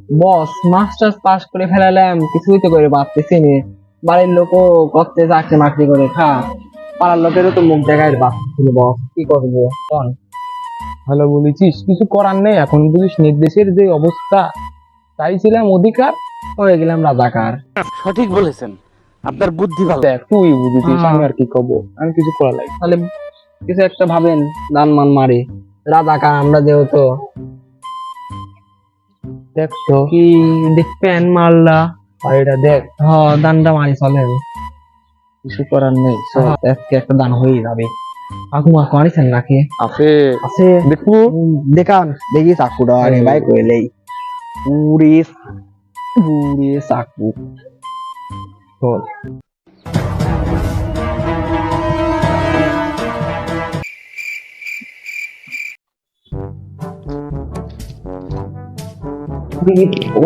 বস masters pass করে ফেলালাম, কিছুই তো করে পারতেছি নে। বাড়ির লোকও করতে চাকরি মাকরি করে খা, পাড়ার লোকেরও তো মুখ দেখায় পাচ্ছিল। বস কি করবো কোন? ভালো বলেছিস, কিছু করার নেই। এখন বুঝিস নির্দেশের যে অবস্থা, চাইছিলাম অধিকার, হয়ে গেলাম রাজাকার। সঠিক বলেছেন, আপনার বুদ্ধি ভালো। দেখ তুই বুঝেছিস, হ্যাঁ। আমি আর কি কব, আমি কিছু করা লাগে। তাহলে কিছু একটা ভাবেন, দান মান মারি রাজাকার আমরা যেহেতু। দেখ তো কি দেখবেন মাল্লা? আর এটা দেখ, হ, দানটা মারি চলেন। কিছু করার নেই। চল, আজকে একটা দান হয়ে যাবে। আগুমা মারিছেন নাকি? আছে আছে দেখবো। দেখান দেখি চাকুটা আগে এই। বাই কইলেই পুরি পুরি চাকু। চল।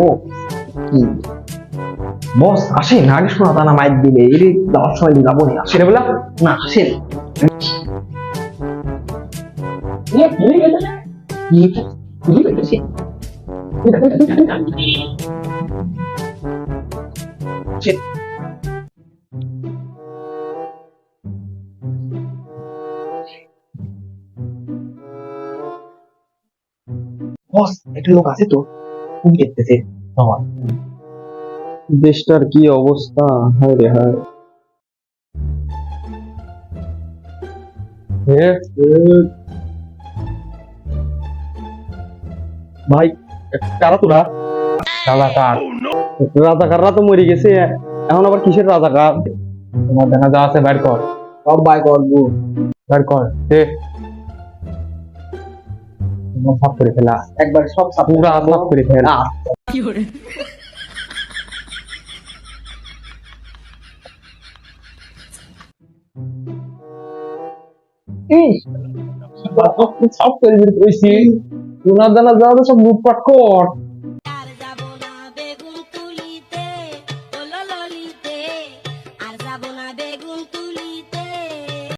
ও কি বস আসেন, আগে শোনা তা না মাইক দিলে এর যাওয়ার সময় যাবো না। আসেন বলা না, আসেন। বস একটা লোক আছে তো, খুব দেখতেছে আমার। দেশটার কি অবস্থা, হায় রে হায়। ভাই, কারা তোরা? রাজাকার। রাজাকাররা তো মরে গেছে, এখন আবার কিসের রাজাকার? তোমার দেখা যা আছে বাইর কর, সব বাই করবো। বাইর কর। সাফ করে ফেলা, একবার সব পুরা সাফ করে ফেলা। সাফ করে দিতে কইছি, সোনা দানা যাওয়া সব লুটপাট কর।